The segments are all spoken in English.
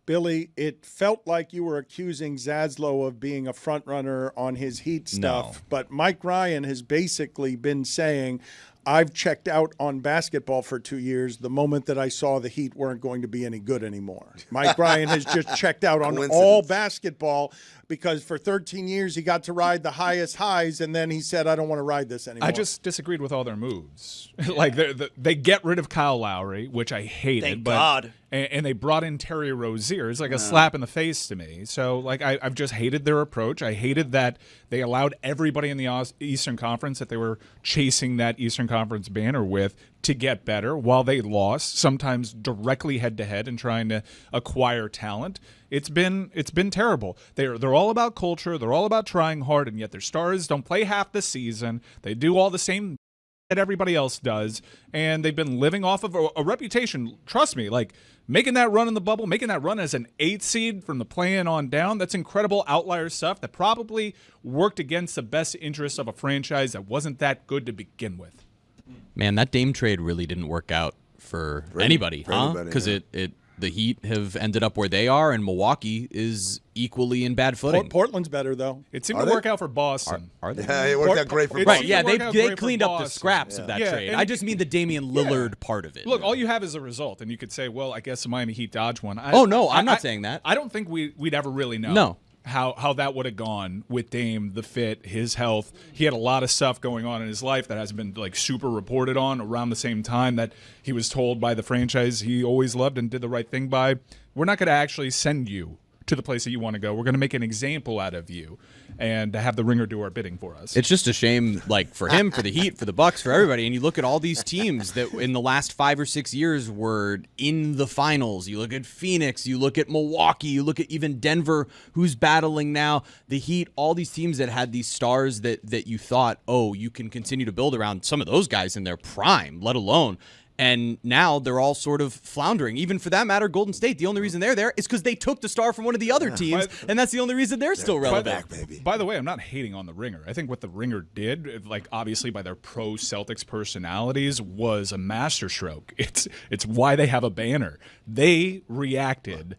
Billy, it felt like you were accusing Zaslow of being a front runner on his Heat stuff, but Mike Ryan has basically been saying, I've checked out on basketball for 2 years the moment that I saw the Heat weren't going to be any good anymore. Mike Ryan has just checked out on all basketball because for 13 years he got to ride the highest highs, and then he said, I don't want to ride this anymore. I just disagreed with all their moves. Like they get rid of Kyle Lowry, which I hated. Thank God. And they brought in Terry Rozier. It's like a slap in the face to me. So like I've just hated their approach. I hated that they allowed everybody in the Eastern Conference that they were chasing that Eastern Conference banner with to get better while they lost, sometimes directly head-to-head and trying to acquire talent. It's been terrible. They're all about culture. They're all about trying hard, and yet their stars don't play half the season. They do all the same that everybody else does, and they've been living off of a reputation. Trust me, like making that run in the bubble, making that run as an 8th seed from the play-in on down, that's incredible outlier stuff that probably worked against the best interests of a franchise that wasn't that good to begin with. Man, that Dame trade really didn't work out for anybody, huh? Because the Heat have ended up where they are, and Milwaukee is equally in bad footing. Portland's better, though. It seemed to work out for Boston. Are they? Yeah, it worked out great for Boston. Right, yeah, they cleaned up the scraps of that trade. I just mean the Damian Lillard part of it. Look, all you have is a result, and you could say, well, I guess the Miami Heat dodged one. I'm not saying that. I don't think we'd ever really know. No. How that would have gone with Dame, the fit, his health. He had a lot of stuff going on in his life that hasn't been like super reported on around the same time that he was told by the franchise he always loved and did the right thing by. We're not going to actually send you to the place that you want to go. We're going to make an example out of you and have the ringer do our bidding for us. It's just a shame, like, for him, for the Heat, for the Bucks, for everybody. And you look at all these teams that in the last 5 or 6 years were in the finals. You look at Phoenix, you look at Milwaukee, you look at even Denver, who's battling now. The Heat, all these teams that had these stars that you thought, oh, you can continue to build around some of those guys in their prime, let alone. And now they're all sort of floundering. Even for that matter, Golden State, the only reason they're there is because they took the star from one of the other teams, and that's the only reason they're still relevant. By the way, I'm not hating on the Ringer. I think what the Ringer did, like obviously by their pro-Celtics personalities, was a masterstroke. It's why they have a banner. They reacted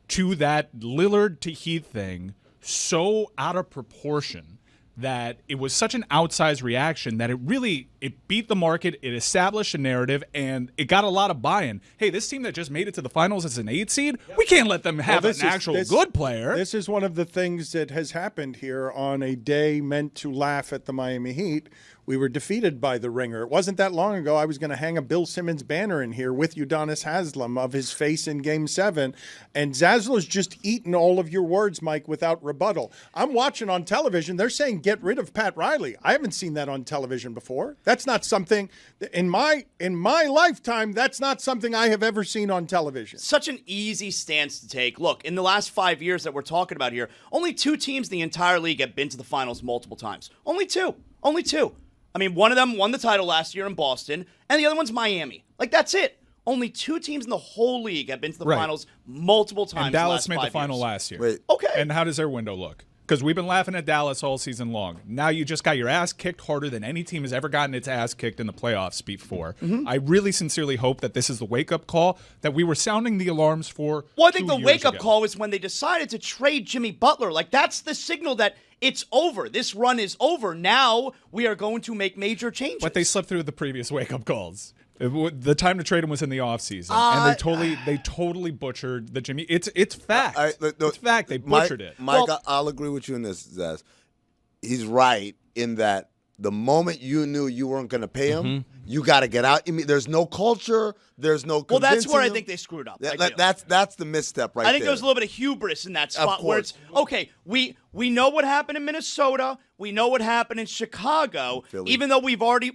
to that Lillard to Heat thing so out of proportion that it was such an outsized reaction that it beat the market, it established a narrative, and it got a lot of buy-in. Hey, this team that just made it to the finals as an 8 seed, we can't let them have an actual good player. This is one of the things that has happened here on a day meant to laugh at the Miami Heat. We were defeated by the Ringer. It wasn't that long ago I was going to hang a Bill Simmons banner in here with Udonis Haslem of his face in Game 7. And Zaslow's just eaten all of your words, Mike, without rebuttal. I'm watching on television. They're saying get rid of Pat Riley. I haven't seen that on television before. That's not something in my lifetime. That's not something I have ever seen on television. Such an easy stance to take. Look, in the last 5 years that we're talking about here, only 2 teams in the entire league have been to the finals multiple times. Only two. I mean, one of them won the title last year in Boston, and the other one's Miami. Like, that's it. Only 2 teams in the whole league have been to the finals multiple times. And Dallas in the last made 5 the final years. last year. Wait. Okay. And how does their window look? Because we've been laughing at Dallas all season long. Now you just got your ass kicked harder than any team has ever gotten its ass kicked in the playoffs before. Mm-hmm. I really sincerely hope that this is the wake-up call that we were sounding the alarms for. Well, I think the wake-up ago. call was when they decided to trade Jimmy Butler. Like, that's the signal that it's over. This run is over. Now we are going to make major changes. But they slipped through the previous wake-up calls. The time to trade him was in the offseason, and they totally butchered the Jimmy. It's fact. It's fact. They butchered it. Mike, I'll agree with you in this, Zaz. He's right in that the moment you knew you weren't going to pay him, you got to get out. I mean, there's no culture. There's no convincing that's where I him. think they screwed up. That's the misstep right there. I think there was a little bit of hubris in that spot where it's, okay, we know what happened in Minnesota. We know what happened in Chicago. Philly. Even though we've already,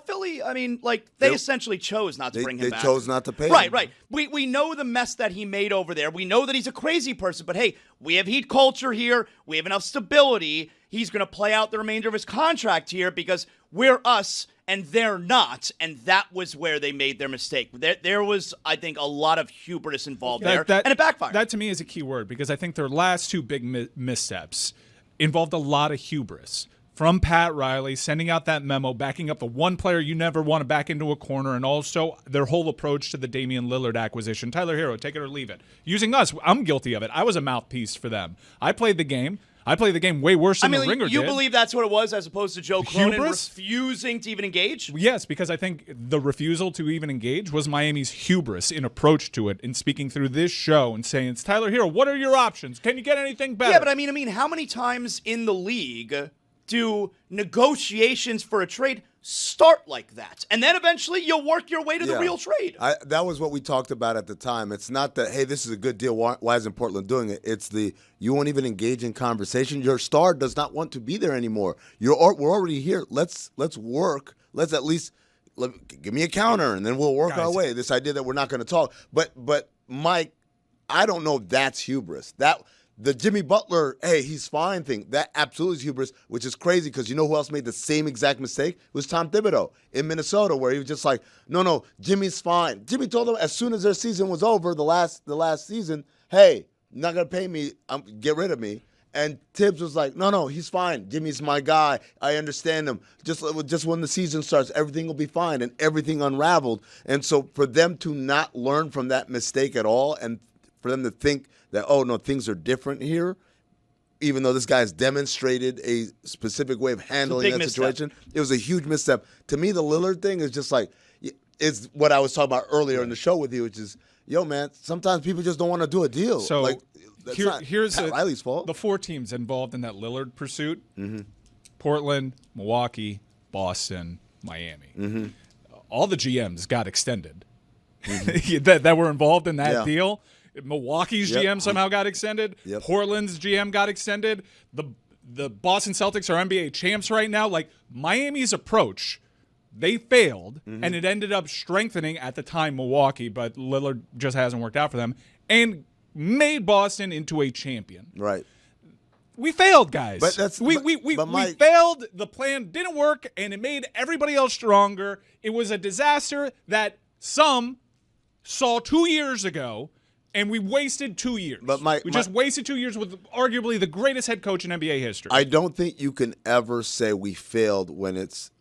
Philly, I mean, like, they essentially chose not to bring him back. They chose not to pay him. Right. We know the mess that he made over there. We know that he's a crazy person. But, hey, we have Heat culture here. We have enough stability. He's going to play out the remainder of his contract here because we're us and they're not, and that was where they made their mistake. There was, I think, a lot of hubris involved there, and it backfired. That, to me, is a key word, because I think their last 2 big missteps involved a lot of hubris. from Pat Riley, sending out that memo, backing up the one player you never want to back into a corner, and also their whole approach to the Damian Lillard acquisition. Tyler Hero, take it or leave it. Using us, I'm guilty of it. I was a mouthpiece for them. I played the game. I played the game way worse than the Ringer did. You believe that's what it was, as opposed to Joe Cronin Hubris? refusing to even engage? Yes, because I think the refusal to even engage was Miami's hubris in approach to it, in speaking through this show and saying, "It's Tyler Hero. What are your options? Can you get anything better?" Yeah, but I mean, how many times in the league do negotiations for a trade start like that? And then eventually you'll work your way to the real trade. That was what we talked about at the time. It's not that, hey, this is a good deal. Why isn't Portland doing it? It's you won't even engage in conversation. Your star does not want to be there anymore. We're already here. Let's work. Let's at least give me a counter, and then we'll work our way. This idea that we're not going to talk. But Mike, I don't know if that's hubris. The Jimmy Butler, hey, he's fine thing, that absolutely is hubris, which is crazy because you know who else made the same exact mistake? It was Tom Thibodeau in Minnesota, where he was just like, no, Jimmy's fine. Jimmy told them as soon as their season was over, the last season, hey, you're not going to pay me, get rid of me. And Tibbs was like, no, he's fine. Jimmy's my guy. I understand him. Just when the season starts, everything will be fine, and everything unraveled. And so for them to not learn from that mistake at all, and for them to think that, oh, no, things are different here, even though this guy has demonstrated a specific way of handling that situation. It was a huge misstep. To me, the Lillard thing is just like, it's what I was talking about earlier in the show with you, which is, yo, man, sometimes people just don't want to do a deal. So here's Pat Riley's fault. The 4 teams involved in that Lillard pursuit: Portland, Milwaukee, Boston, Miami. All the GMs got extended that were involved in that deal. Milwaukee's GM somehow got extended. Portland's GM got extended. The Boston Celtics are NBA champs right now. Like, Miami's approach, they failed, and it ended up strengthening at the time Milwaukee, but Lillard just hasn't worked out for them, and made Boston into a champion. Right. We failed, guys. We Mike, failed. The plan didn't work, and it made everybody else stronger. It was a disaster that some saw 2 years ago. And we wasted 2 years. But we just wasted 2 years with arguably the greatest head coach in NBA history. I don't think you can ever say we failed when it's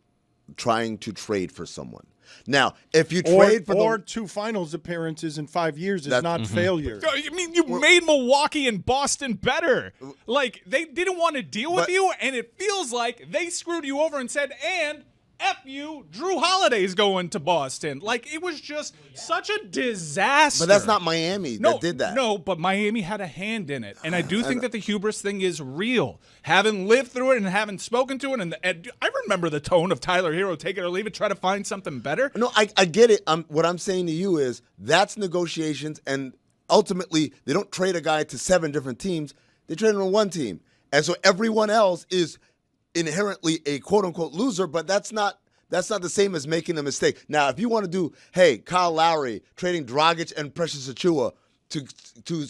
trying to trade for someone. Now, if you trade for 2 finals appearances in 5 years is not failure. I mean, you made Milwaukee and Boston better. Like, they didn't want to deal with you, and it feels like they screwed you over and said, and F you, Drew Holiday's going to Boston. Like, it was just such a disaster. But that's not Miami that did that. No, but Miami had a hand in it. And I do think that the hubris thing is real. Having lived through it and having spoken to it, and I remember the tone of Tyler Hero, take it or leave it, try to find something better. No, I get it. What I'm saying to you is that's negotiations, and ultimately they don't trade a guy to 7 different teams. They trade him to 1 team. And so everyone else is inherently a quote-unquote loser, but that's not the same as making a mistake. Now, if you want to do, hey, Kyle Lowry trading Dragic and Precious Achiuwa to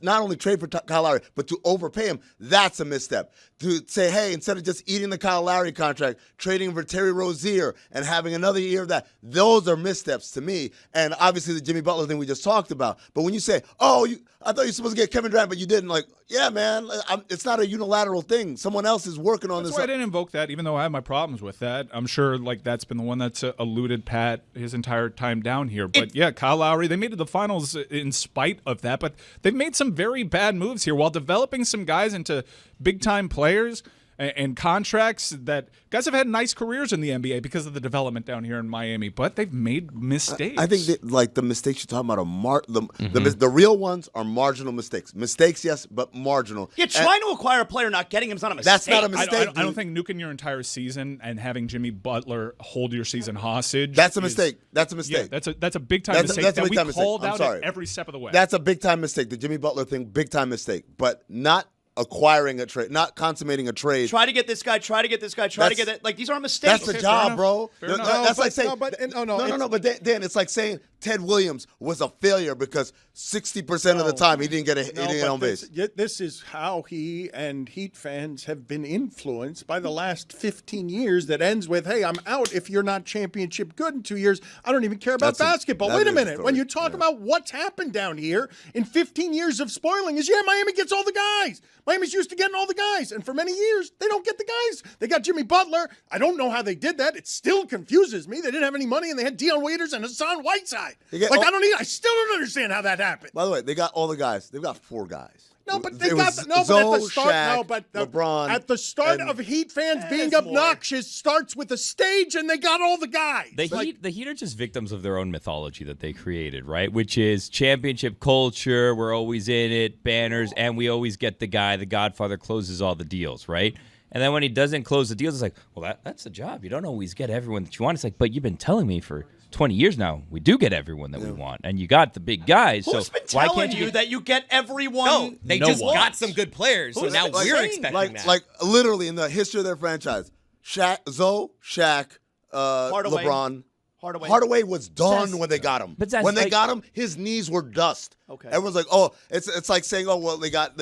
not only trade for Kyle Lowry, but to overpay him, that's a misstep. To say, hey, instead of just eating the Kyle Lowry contract, trading for Terry Rozier and having another year of that, those are missteps to me. And obviously the Jimmy Butler thing we just talked about. but when you say, oh, I thought you were supposed to get Kevin Durant, but you didn't, like, yeah, man, it's not a unilateral thing. Someone else is working on this. That's why I didn't invoke that, even though I have my problems with that. I'm sure, like, that's been the one that's eluded Pat his entire time down here. But yeah, Kyle Lowry, they made it to the finals in spite of that, but they've made some very bad moves here while developing some guys into big-time players and contracts that guys have had nice careers in the NBA because of the development down here in Miami, but they've made mistakes. I think that, like, the mistakes you're talking about are the real ones are marginal mistakes. Mistakes, yes, but marginal. Yeah, trying to acquire a player, not getting him is not a mistake. That's not a mistake. I don't think nuking your entire season and having Jimmy Butler hold your season hostage. That's a mistake. That's a mistake. Yeah, that's a big time mistake that we called out at every step of the way. That's a big time mistake. The Jimmy Butler thing, big time mistake, but not acquiring a trade, not consummating a trade. Try to get this guy, try to get that. Like, these aren't mistakes. That's the job, bro. Fair enough. That's like saying, but Dan, it's like saying Ted Williams was a failure because 60% of the time he didn't get he didn't get on base. This is how he and Heat fans have been influenced by the last 15 years that ends with, hey, I'm out if you're not championship good in 2 years. I don't even care about basketball. Wait a minute. When you talk about what's happened down here in 15 years of spoiling is, Miami gets all the guys. Miami's used to getting all the guys. And for many years, they don't get the guys. They got Jimmy Butler. I don't know how they did that. It still confuses me. They didn't have any money, and they had Dion Waiters and Hassan Whiteside. I still don't understand how that happened. By the way, they got all the guys. They've got 4 guys. No, but Zoe, at the start, Shaq, LeBron, at the start of Heat fans being obnoxious starts with a stage, and they got all the guys. The Heat are just victims of their own mythology that they created, right? Which is championship culture. We're always in it, banners, and we always get the guy. The Godfather closes all the deals, right? And then when he doesn't close the deals, it's like, well, that's the job. You don't always get everyone that you want. It's like, but you've been telling me for 20 years now, we do get everyone that we want, and you got the big guys. Who's been telling you that you get everyone? No, they just got some good players, so now we're expecting that. Like literally in the history of their franchise, Shaq, LeBron, Hardaway was done when they got him. But when they got him, his knees were dust. Okay, everyone's like, oh, it's like saying, oh, well, they got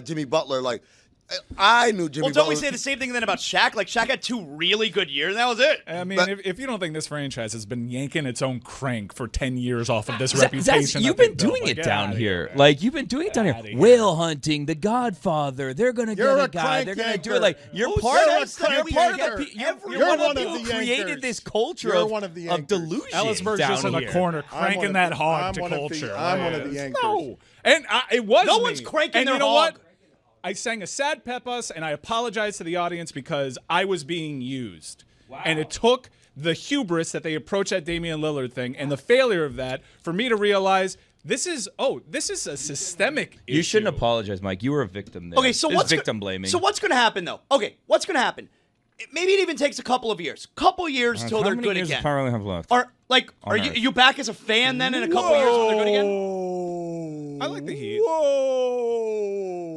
Jimmy Butler. Like, I knew Jimmy Butler. Well, don't we say the same thing then about Shaq? Like, Shaq had 2 really good years, and that was it. I mean, if you don't think this franchise has been yanking its own crank for 10 years off of this reputation. You've been doing it down here. Like, you've been doing it down here. Whale hunting, The Godfather. They're going to get a guy. They're going to do it. Like, you're part of the people who created this culture of delusion. Ellisberg's just in the corner cranking that hog to culture. I'm one of the anchors. No. And it was No me. one's cranking and their you know hog. What? I sang a sad Pepas, and I apologized to the audience because I was being used. Wow. And it took the hubris that they approached that Damian Lillard thing and the failure of that for me to realize this is a systemic issue. You shouldn't apologize, Mike. You were a victim there. Okay, so what's victim blaming? So what's going to happen, though? Okay, what's going to happen? Maybe it even takes a couple of years. Couple years till they're good again. How many years have left? Are you back as a fan then in a couple of years when they're good again? I like the Heat.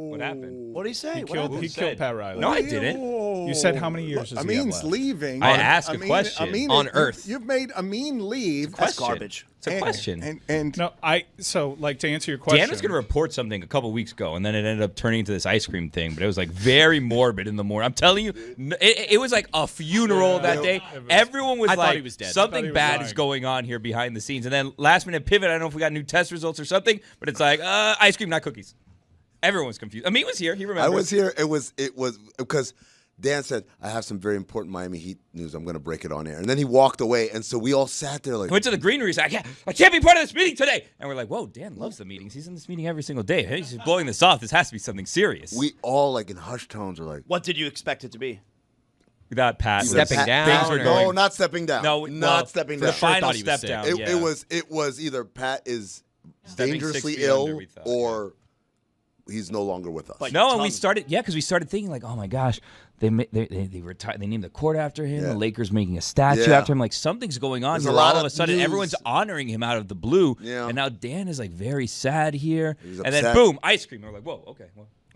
What happened? What did he say? He killed Pat Riley. No, I didn't. You said how many years does he have Amin's left? leaving. I asked a question. On Earth. You've made Amin leave. That's garbage. It's a question. And No, to answer your question. Dan was going to report something a couple weeks ago, and then it ended up turning into this ice cream thing. But it was like very morbid in the morning. I'm telling you, it was like a funeral that day. Everyone was I like, thought he was dead. something bad is going on here behind the scenes. And then last minute pivot. I don't know if we got new test results or something, but it's like ice cream, not cookies. Everyone's confused. Amin was here. He remembers. I was here. It was because Dan said, I have some very important Miami Heat news. I'm going to break it on air. And then he walked away. And so we all sat there like. Went to the green room. He's like, I can't be part of this meeting today. And we're like, whoa, Dan loves the meetings. He's in this meeting every single day. Hey, he's just blowing this off. This has to be something serious. We all, like in hushed tones, were like. What did you expect it to be? Without Pat. Stepping down. Things were No, going. not stepping down. No, not stepping for down. the final thought he was step sick. down. It was either Pat is Stepping dangerously 6 feet under, ill we thought, or he's no longer with us. Like, No, and we started, because we started thinking like, oh my gosh, they retired, they named the court after him. Yeah. The Lakers making a statue Yeah. after him. Like something's going on There's here. a lot All of a of sudden, news. everyone's honoring him out of the blue. Yeah. And now Dan is like very sad here. He's And then upset. boom, ice cream. And we're like, whoa, okay.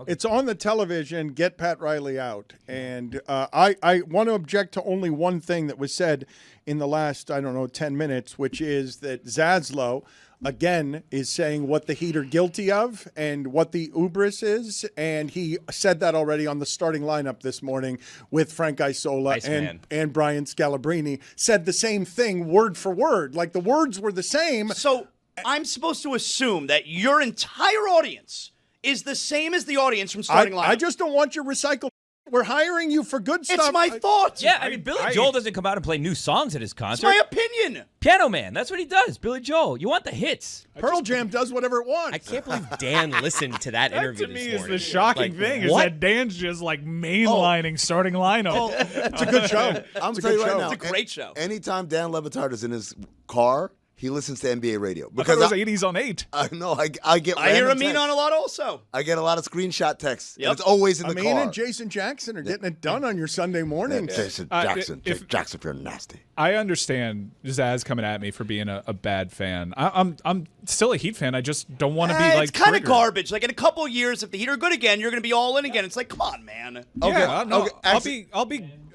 it's on the television. Get Pat Riley out. And I want to object to only one thing that was said in the last, 10 minutes, which is that Zaslow, again, is saying what the Heat are guilty of and what the hubris is. And he said that already on the starting lineup this morning with Frank Isola and Brian Scalabrine. Said the same thing word for word. Like the words were the same. So I'm supposed to assume that your entire audience is the same as the audience from starting lineup. I just don't want your recycled. We're hiring you for good stuff. It's my thoughts. Yeah, I mean, Billy Joel doesn't come out and play new songs at his It's concert. my opinion. Piano Man, that's what he does. Billy Joel. You want the hits. Pearl Jam does whatever it wants. I can't believe Dan listened to that interview To me this is morning. the shocking thing is that Dan's just like mainlining starting lineup. It's a good show. I'm telling you right now. It's a great show. Anytime Dan Le Batard is in his car, he listens to NBA radio. I thought it was 80s on 8. I know. I get. I hear random Amin texts. on a lot also. I get a lot of screenshot texts. Yep. And it's always in the Amin car. and Jason Jackson are getting it done on your Sunday morning. Jason Jackson. Jackson, if you're nasty. I understand Zaz coming at me for being a bad fan. I'm still a Heat fan. I just don't want to be like it's kind of triggered. garbage. Like in a couple of years, if the Heat are good again, you're going to be all in again. It's like, come on, man. Yeah, no, okay, actually-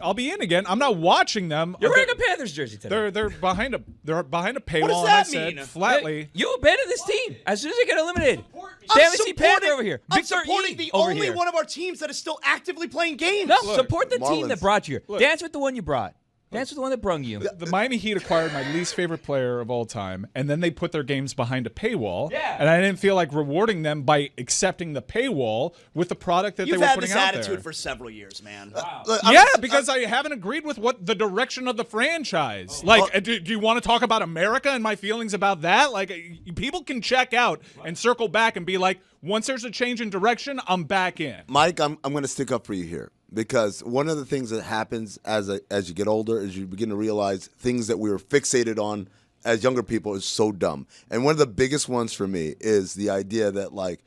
I'll be in again. I'm not watching them. You're wearing a Panthers jersey today. They're behind a paywall. What does all, that and I said mean? flatly, You abandon this team as soon as they get eliminated. I'm Sam C. Panther supporting- over here. I'm Victor supporting E. the over only here. one of our teams that is still actively playing games. No, support the team Marlins. that brought you here. Dance with the one you brought. Dance with the one that brung you. the Miami Heat acquired my least favorite player of all time, and then they put their games behind a paywall. Yeah. And I didn't feel like rewarding them by accepting the paywall with the product that You've they were had putting this out attitude there. for several years, man. Look, Yeah, because I haven't agreed with what the direction of the franchise. Like, do you want to talk about America and my feelings about that? Like, people can check out and circle back and be like, once there's a change in direction, I'm back in. Mike, I'm going to stick up for you here because one of the things that happens as you get older is you begin to realize things that we were fixated on as younger people is so dumb. And one of the biggest ones for me is the idea that, like,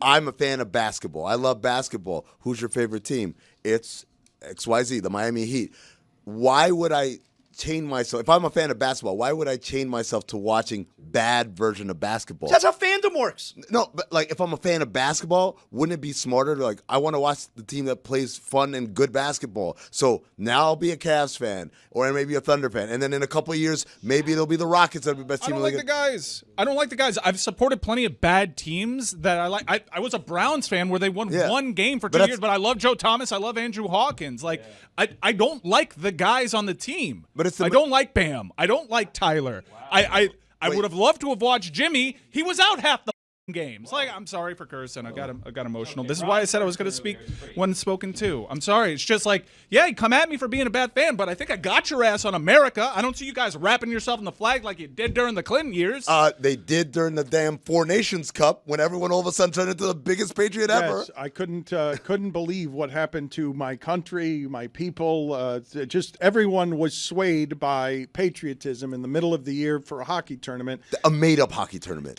I'm a fan of basketball. I love basketball. Who's your favorite team? It's XYZ, the Miami Heat. Why would I chain myself? If I'm a fan of basketball, why would I chain myself to watching bad version of basketball? That's how fandom works. No, but like if I'm a fan of basketball, wouldn't it be smarter to like I want to watch the team that plays fun and good basketball? So now I'll be a Cavs fan or maybe a Thunder fan, and then in a couple of years maybe it'll be the Rockets that'll be the best I team don't in the like league. the guys. I don't like the guys. I've supported plenty of bad teams that I like. I was a Browns fan where they won Yeah. one game for But 2 that's- years, but I love Joe Thomas. I love Andrew Hawkins. Like, I don't like the guys on the team. But it's the- I don't like Bam. I don't like Tyler. I would have loved to have watched Jimmy. He was out half the games. Like, I'm sorry for cursing. I got emotional. This is why I said I was going to speak when spoken to. I'm sorry. It's just like, yeah, you come at me for being a bad fan, but I think I got your ass on America. I don't see you guys wrapping yourself in the flag like you did during the Clinton years. They did during the damn Four Nations Cup when everyone all of a sudden turned into the biggest patriot ever. Yes, I couldn't believe what happened to my country, my people. Just everyone was swayed by patriotism in the middle of the year for a hockey tournament. A made-up hockey tournament.